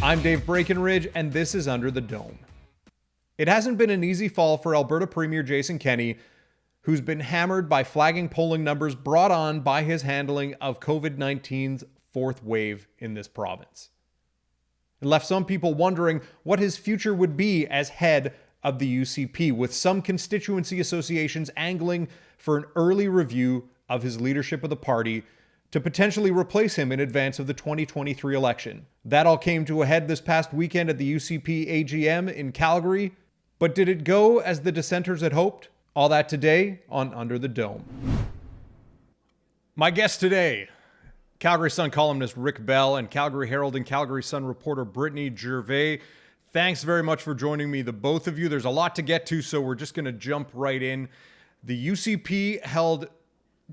I'm Dave Breakenridge, and this is Under the Dome. It hasn't been an easy fall for Alberta Premier Jason Kenney, who's been hammered by flagging polling numbers brought on by his handling of COVID-19's fourth wave in this province. It left some people wondering what his future would be as head of the UCP, with some constituency associations angling for an early review of his leadership of the party to potentially replace him in advance of the 2023 election. That all came to a head this past weekend at the UCP AGM in Calgary. But did it go as the dissenters had hoped? All that today on Under the Dome. My guest today, Calgary Sun columnist Rick Bell and Calgary Herald and Calgary Sun reporter Brittany Gervais. Thanks very much for joining me, the both of you. There's a lot to get to, so we're just going to jump right in. The UCP held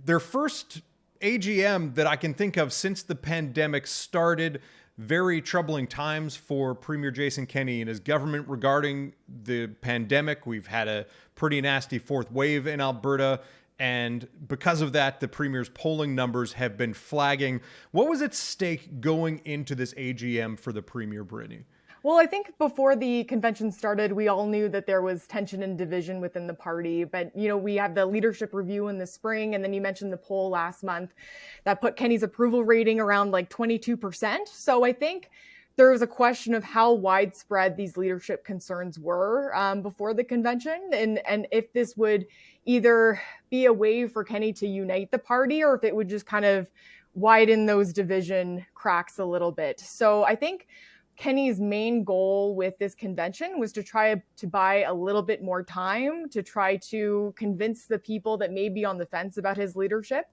their first AGM that I can think of since the pandemic started. Very troubling times for Premier Jason Kenney and his government regarding the pandemic. We've had a pretty nasty fourth wave in Alberta, and because of that, the Premier's polling numbers have been flagging. What was at stake going into this AGM for the Premier, Brittany? Well, I think before the convention started, we all knew that there was tension and division within the party. But, we have the leadership review in the spring. And then you mentioned the poll last month that put Kenney's approval rating around 22%. So I think there was a question of how widespread these leadership concerns were before the convention, and if this would either be a way for Kenney to unite the party or if it would just kind of widen those division cracks a little bit. So I think Kenney's main goal with this convention was to try to buy a little bit more time to try to convince the people that may be on the fence about his leadership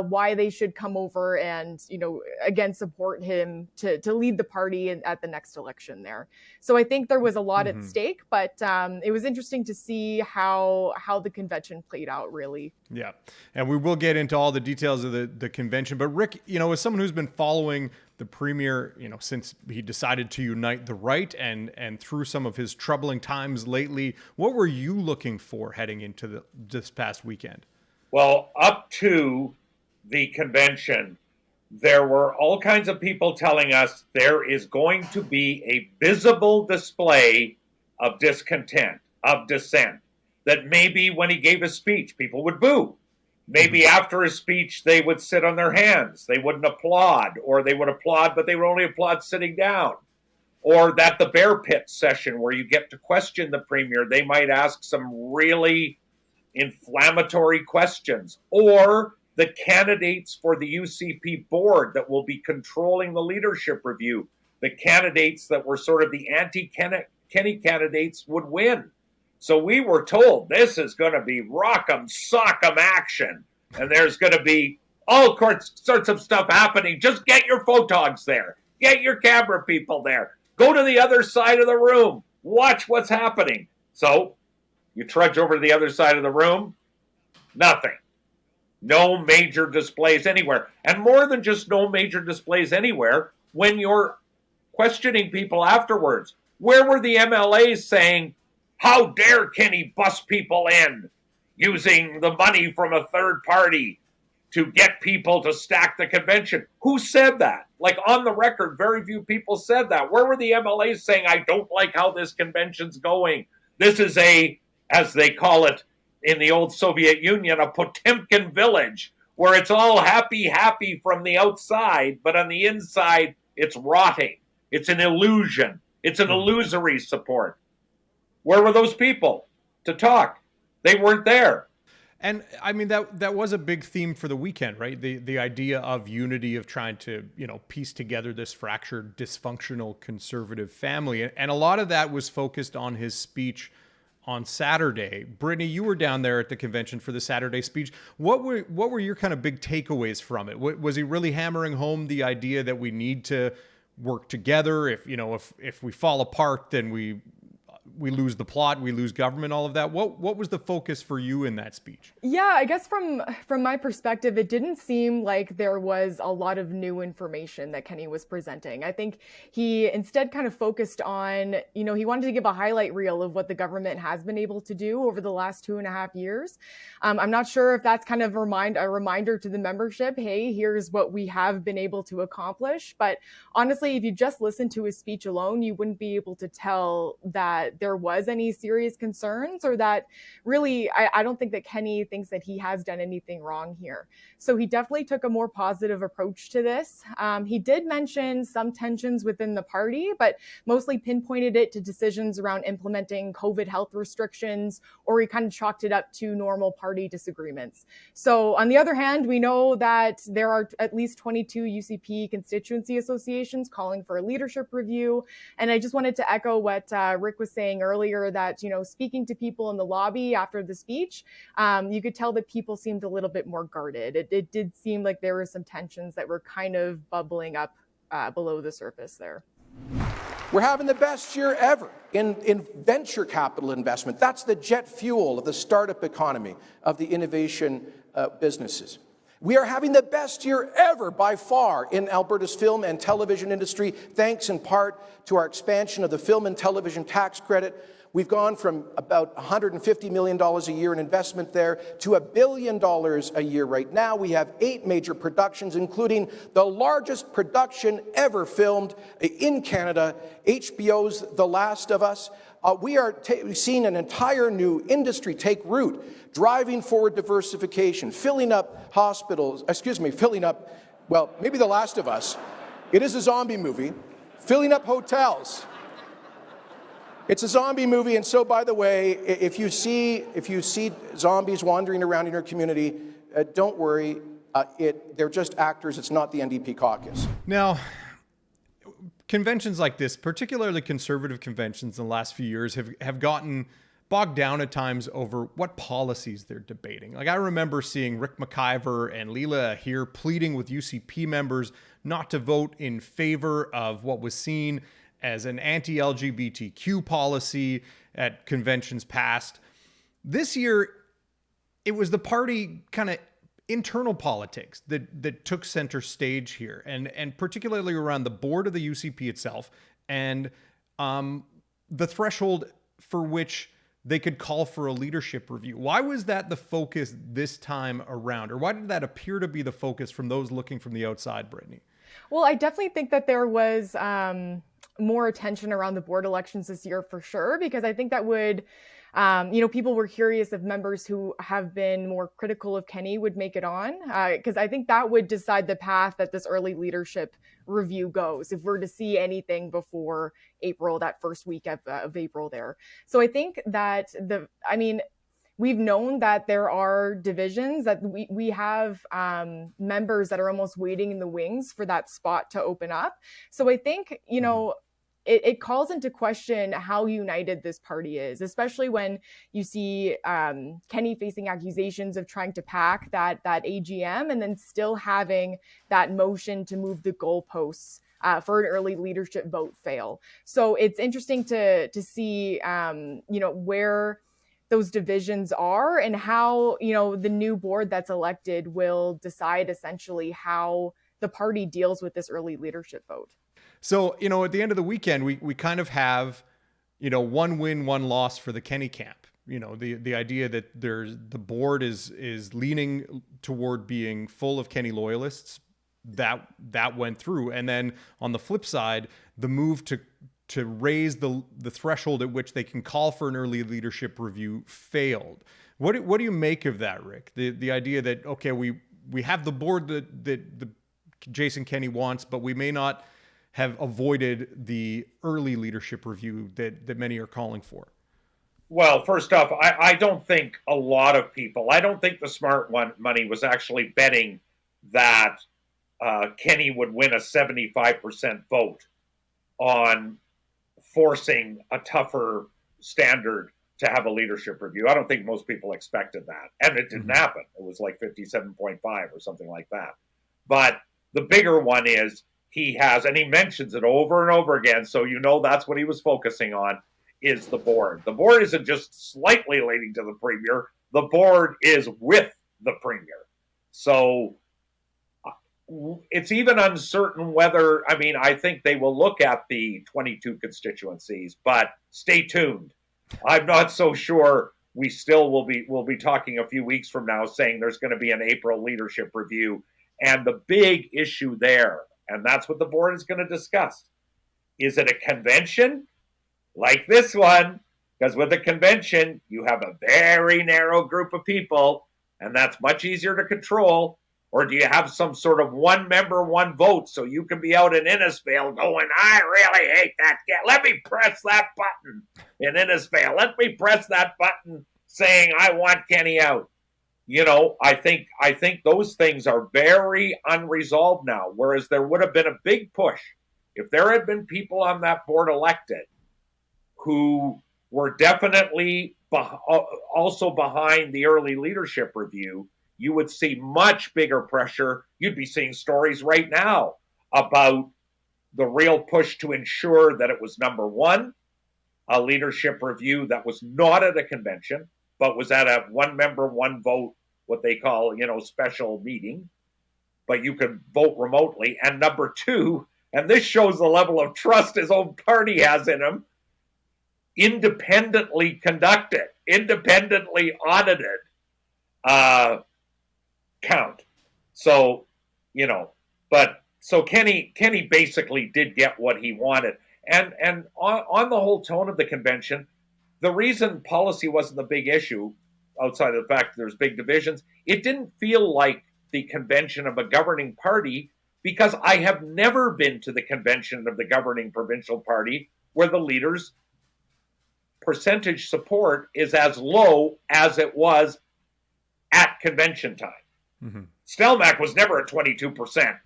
why they should come over and, again, support him to lead the party at the next election there. So I think there was a lot at stake, but it was interesting to see how the convention played out, really. Yeah, and we will get into all the details of the convention. But Rick, as someone who's been following the Premier, since he decided to unite the right and through some of his troubling times lately, what were you looking for heading into this past weekend? Well, up to the convention, there were all kinds of people telling us there is going to be a visible display of discontent, of dissent, that maybe when he gave a speech, people would boo. Maybe after his speech, they would sit on their hands. They wouldn't applaud, or they would applaud, but they would only applaud sitting down. Or that the bear pit session where you get to question the Premier, they might ask some really inflammatory questions. Or the candidates for the UCP board that will be controlling the leadership review, the candidates that were sort of the anti-Kenney candidates would win. So we were told this is going to be rock'em sock'em action, and there's going to be all sorts of stuff happening. Just get your photogs there. Get your camera people there. Go to the other side of the room. Watch what's happening. So you trudge over to the other side of the room. Nothing. No major displays anywhere. And more than just no major displays anywhere, when you're questioning people afterwards, where were the MLAs saying, how dare Kenney bust people in using the money from a third party to get people to stack the convention? Who said that? On the record, very few people said that. Where were the MLAs saying, I don't like how this convention's going? This is as they call it in the old Soviet Union, a Potemkin village, where it's all happy from the outside, but on the inside, it's rotting. It's an illusion. It's an illusory support. Where were those people to talk? They weren't there. And I mean, that was a big theme for the weekend, right? The idea of unity, of trying to, piece together this fractured, dysfunctional conservative family. And a lot of that was focused on his speech on Saturday. Brittany, you were down there at the convention for the Saturday speech. What were your kind of big takeaways from it? Was he really hammering home the idea that we need to work together? If we fall apart, then we we lose the plot, we lose government, all of that. What was the focus for you in that speech? Yeah, I guess from my perspective, it didn't seem like there was a lot of new information that Kenney was presenting. I think he instead kind of focused on, he wanted to give a highlight reel of what the government has been able to do over the last 2.5 years. I'm not sure if that's kind of a reminder to the membership, hey, here's what we have been able to accomplish. But honestly, if you just listen to his speech alone, you wouldn't be able to tell that there was any serious concerns, or that really, I don't think that Kenney thinks that he has done anything wrong here. So he definitely took a more positive approach to this. He did mention some tensions within the party, but mostly pinpointed it to decisions around implementing COVID health restrictions, or he kind of chalked it up to normal party disagreements. So on the other hand, we know that there are at least 22 UCP constituency associations calling for a leadership review. And I just wanted to echo what Rick was saying earlier, that, speaking to people in the lobby after the speech, you could tell that people seemed a little bit more guarded. It did seem like there were some tensions that were kind of bubbling up below the surface there. We're having the best year ever in venture capital investment. That's the jet fuel of the startup economy, of the innovation businesses. We are having the best year ever by far in Alberta's film and television industry, thanks in part to our expansion of the film and television tax credit. We've gone from about $150 million a year in investment there to $1 billion a year right now. We have 8 major productions, including the largest production ever filmed in Canada, HBO's The Last of Us. We are seeing an entire new industry take root, driving forward diversification, filling up hospitals, maybe The Last of Us. It is a zombie movie, filling up hotels. It's a zombie movie, and so, by the way, if you see zombies wandering around in your community, don't worry. They're just actors. It's not the NDP caucus. Now, conventions like this, particularly conservative conventions in the last few years, have gotten bogged down at times over what policies they're debating. Like, I remember seeing Rick McIver and Leela here pleading with UCP members not to vote in favor of what was seen as an anti-LGBTQ policy at conventions past. This year, it was the party kind of internal politics that took center stage here, and particularly around the board of the UCP itself, and the threshold for which they could call for a leadership review. Why was that the focus this time around? Or why did that appear to be the focus from those looking from the outside, Brittany? Well, I definitely think that there was more attention around the board elections this year for sure, because I think that would, people were curious if members who have been more critical of Kenney would make it on, because I think that would decide the path that this early leadership review goes, if we're to see anything before April, that first week of April there. So I think that we've known that there are divisions, that we have members that are almost waiting in the wings for that spot to open up. So I think, it calls into question how united this party is, especially when you see Kenney facing accusations of trying to pack that AGM and then still having that motion to move the goalposts for an early leadership vote fail. So it's interesting to see, where those divisions are and how, the new board that's elected will decide essentially how the party deals with this early leadership vote. So, at the end of the weekend, we kind of have, one win, one loss for the Kenney camp. The idea that the board is leaning toward being full of Kenney loyalists, that went through. And then on the flip side, the move to raise the threshold at which they can call for an early leadership review failed. What do you make of that, Rick? The idea that, okay, we have the board that Jason Kenney wants, but we may not have avoided the early leadership review that many are calling for? Well, first off, I don't think a lot of people, I don't think the smart money was actually betting that Kenney would win a 75% vote on forcing a tougher standard to have a leadership review. I don't think most people expected that. And it didn't happen. It was like 57.5 or something like that. But the bigger one is he mentions it over and over again, so that's what he was focusing on, is the board. The board isn't just slightly leaning to the premier. The board is with the premier. So it's even uncertain whether, I think they will look at the 22 constituencies, but stay tuned. I'm not so sure. We still will be talking a few weeks from now saying there's going to be an April leadership review. And the big issue there, and that's what the board is going to discuss, is it a convention like this one? Because with a convention, you have a very narrow group of people, and that's much easier to control. Or do you have some sort of one member, one vote, so you can be out in Innisfail going, I really hate that guy. Let me press that button in Innisfail. Let me press that button saying I want Kenney out. I think those things are very unresolved now, whereas there would have been a big push if there had been people on that board elected who were definitely also behind the early leadership review. You would see much bigger pressure. You'd be seeing stories right now about the real push to ensure that it was, number one, a leadership review that was not at a convention, but was at a one member, one vote, what they call, special meeting, but you could vote remotely. And number two, and this shows the level of trust his own party has in him, independently conducted, independently audited, count. So, so Kenney basically did get what he wanted. And on the whole tone of the convention, the reason policy wasn't the big issue, outside of the fact that there's big divisions, it didn't feel like the convention of a governing party, because I have never been to the convention of the governing provincial party where the leaders' percentage support is as low as it was at convention time. Mm-hmm. Stelmach was never at 22%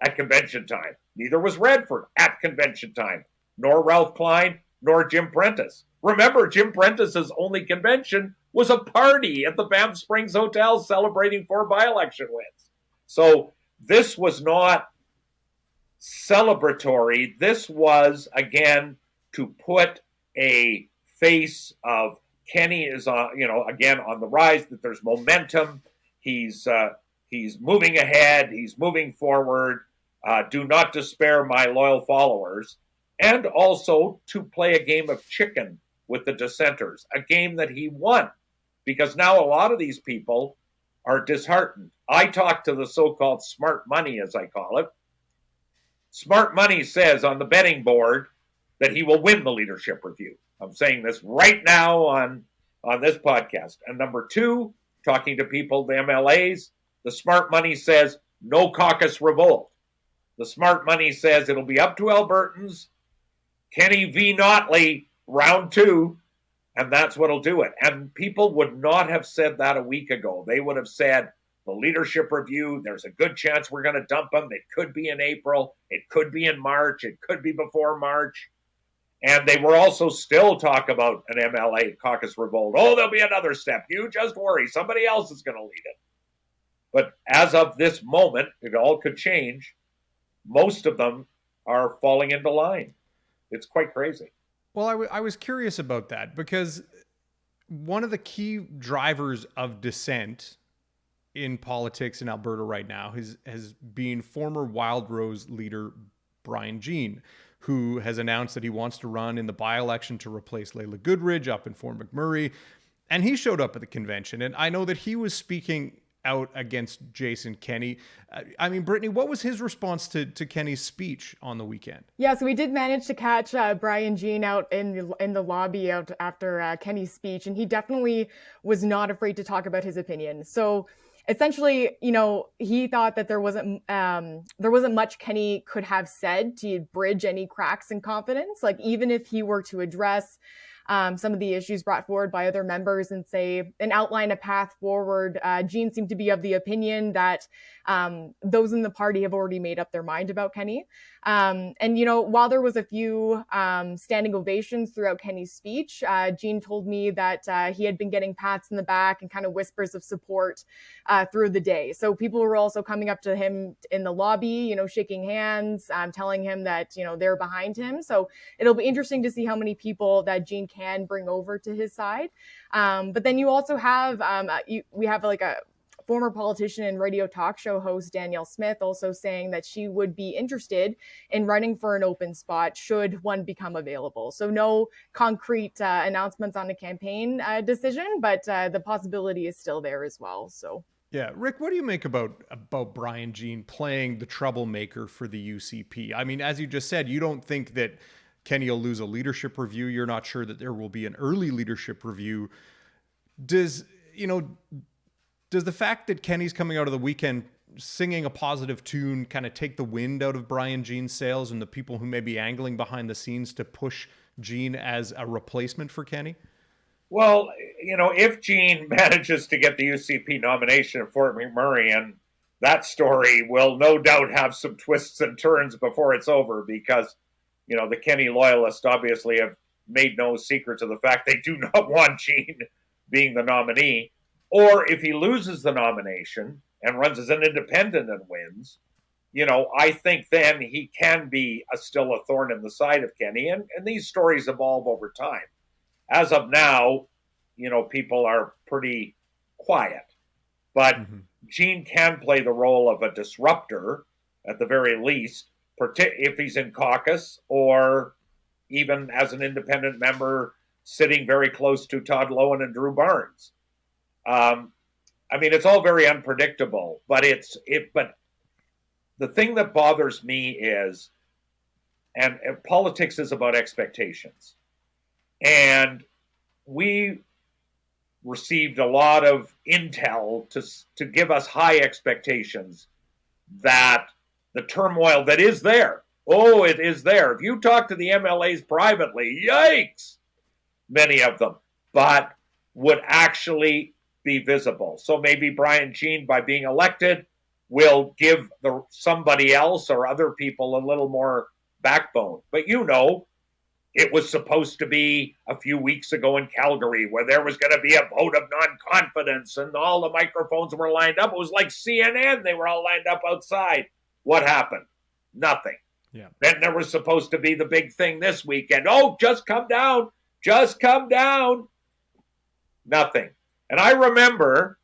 at convention time. Neither was Redford at convention time, nor Ralph Klein, nor Jim Prentice. Remember, Jim Prentice's only convention was a party at the Banff Springs Hotel celebrating 4 by-election wins. So this was not celebratory. This was, again, to put a face of Kenney is again on the rise, that there's momentum. He's moving ahead. He's moving forward. Do not despair, my loyal followers. And also to play a game of chicken with the dissenters, a game that he won, because now a lot of these people are disheartened. I talked to the so-called smart money, as I call it. Smart money says on the betting board that he will win the leadership review. I'm saying this right now on this podcast. And number two, talking to people, the MLAs, the smart money says no caucus revolt. The smart money says it'll be up to Albertans, Kenney v. Notley, round 2, and that's what'll do it. And people would not have said that a week ago. They would have said the leadership review, there's a good chance we're going to dump them. It could be in April. It could be in March. It could be before March. And they were also still talk about an MLA caucus revolt. Oh, there'll be another step. You just worry. Somebody else is going to lead it. But as of this moment, it all could change. Most of them are falling into line. It's quite crazy. Well, I was curious about that, because one of the key drivers of dissent in politics in Alberta right now has been former Wild Rose leader Brian Jean, who has announced that he wants to run in the by-election to replace Layla Goodridge up in Fort McMurray. And he showed up at the convention. And I know that he was speaking out against Jason Kenney. Brittany, what was his response to Kenney's speech on the weekend? Yeah, so we did manage to catch Brian Jean out in the lobby out after Kenney's speech, and he definitely was not afraid to talk about his opinion. So essentially, he thought that there wasn't much Kenney could have said to bridge any cracks in confidence. Like, even if he were to address some of the issues brought forward by other members and outline a path forward, Jean seemed to be of the opinion that those in the party have already made up their mind about Kenney. And while there was a few standing ovations throughout Kenney's speech, Jean told me that he had been getting pats in the back and kind of whispers of support through the day. So people were also coming up to him in the lobby, shaking hands, telling him that, they're behind him. So it'll be interesting to see how many people that Jean can bring over to his side. But then you also have, we have like a former politician and radio talk show host Danielle Smith also saying that she would be interested in running for an open spot should one become available. So no concrete announcements on the campaign decision, but the possibility is still there as well. So. Yeah, Rick, what do you make about Brian Jean playing the troublemaker for the UCP? I mean, as you just said, you don't think that Kenney will lose a leadership review. You're not sure that there will be an early leadership review. Does the fact that Kenney's coming out of the weekend singing a positive tune kind of take the wind out of Brian Jean's sails and the people who may be angling behind the scenes to push Jean as a replacement for Kenney? Well, if Jean manages to get the UCP nomination at Fort McMurray, and that story will no doubt have some twists and turns before it's over, because, the Kenney loyalists obviously have made no secret of the fact they do not want Jean being the nominee. Or if he loses the nomination and runs as an independent and wins, I think then he can be still a thorn in the side of Kenney. And these stories evolve over time. As of now, people are pretty quiet. But Jean can play the role of a disruptor, at the very least, if he's in caucus or even as an independent member sitting very close to Todd Lowen and Drew Barnes. It's all very unpredictable, but but the thing that bothers me is, and politics is about expectations. And we received a lot of intel to give us high expectations that the turmoil that is there, it is there. If you talk to the MLAs privately, yikes, many of them, but would actually be visible. So maybe Brian Jean, by being elected, will give somebody else or other people a little more backbone. But it was supposed to be a few weeks ago in Calgary where there was going to be a vote of non-confidence and all the microphones were lined up. It was like CNN. They were all lined up outside. What happened? Nothing. Yeah. Then there was supposed to be the big thing this weekend. Just come down. Just come down. Nothing. And I remember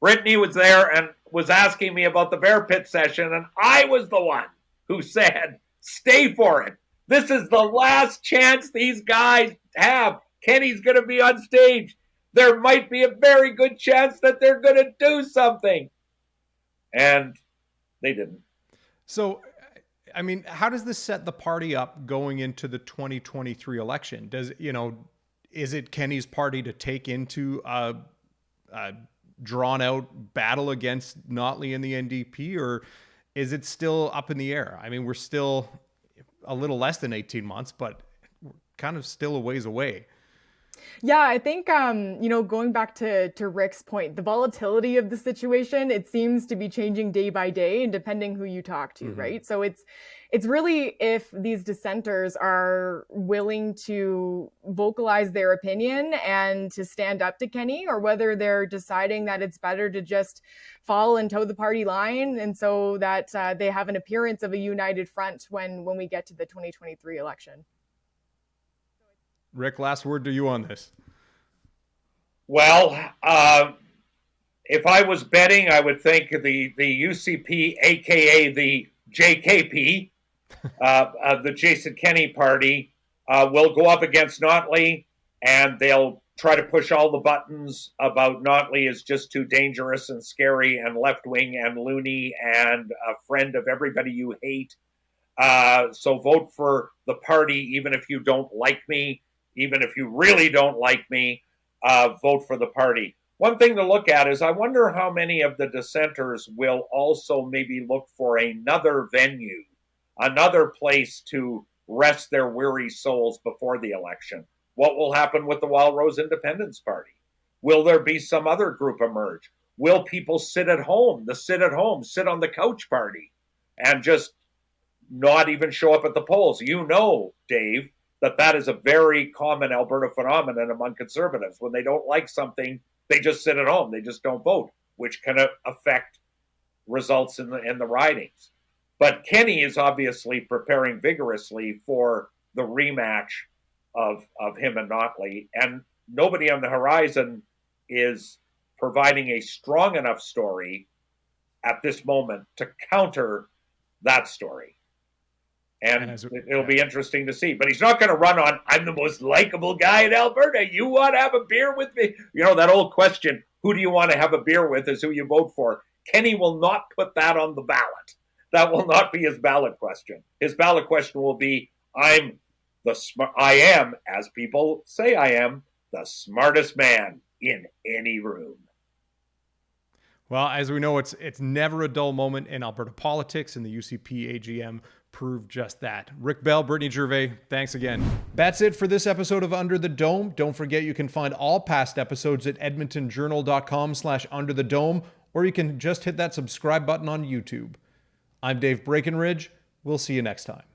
Brittany was there and was asking me about the Bear Pit session, and I was the one who said, stay for it. This is the last chance these guys have. Kenney's going to be on stage. There might be a very good chance that they're going to do something. And they didn't. So, how does this set the party up going into the 2023 election? Is it Kenney's party to take into a drawn-out battle against Notley and the NDP, or is it still up in the air? We're still a little less than 18 months, but we're kind of still a ways away. Yeah, I think, going back to Rick's point, the volatility of the situation, it seems to be changing day by day and depending who you talk to, right? So it's really if these dissenters are willing to vocalize their opinion and to stand up to Kenney, or whether they're deciding that it's better to just follow and toe the party line, and so that they have an appearance of a united front when we get to the 2023 election. Rick, last word to you on this. Well, if I was betting, I would think the UCP, aka the JKP, the Jason Kenney party, will go up against Notley, and they'll try to push all the buttons about Notley is just too dangerous and scary and left-wing and loony and a friend of everybody you hate. So vote for the party, even if you don't like me. Even if you really don't like me, vote for the party. One thing to look at is I wonder how many of the dissenters will also maybe look for another venue, another place to rest their weary souls before the election. What will happen with the Wildrose Independence Party? Will there be some other group emerge? Will people sit at home, sit on the couch party, and just not even show up at the polls? Dave, that is a very common Alberta phenomenon among Conservatives. When they don't like something, they just sit at home. They just don't vote, which can affect results in the ridings. But Kenney is obviously preparing vigorously for the rematch of him and Notley, and nobody on the horizon is providing a strong enough story at this moment to counter that story. And it'll be interesting to see. But he's not going to run on, I'm the most likable guy in Alberta. You want to have a beer with me? You know, that old question, who do you want to have a beer with is who you vote for. Kenney will not put that on the ballot. That will not be his ballot question. His ballot question will be, I am, as people say I am, the smartest man in any room. Well, as we know, it's never a dull moment in Alberta politics, and the UCP AGM proved just that. Rick Bell, Brittany Gervais, thanks again. That's it for this episode of Under the Dome. Don't forget you can find all past episodes at edmontonjournal.com/underthedome, or you can just hit that subscribe button on YouTube. I'm Dave Breakenridge. We'll see you next time.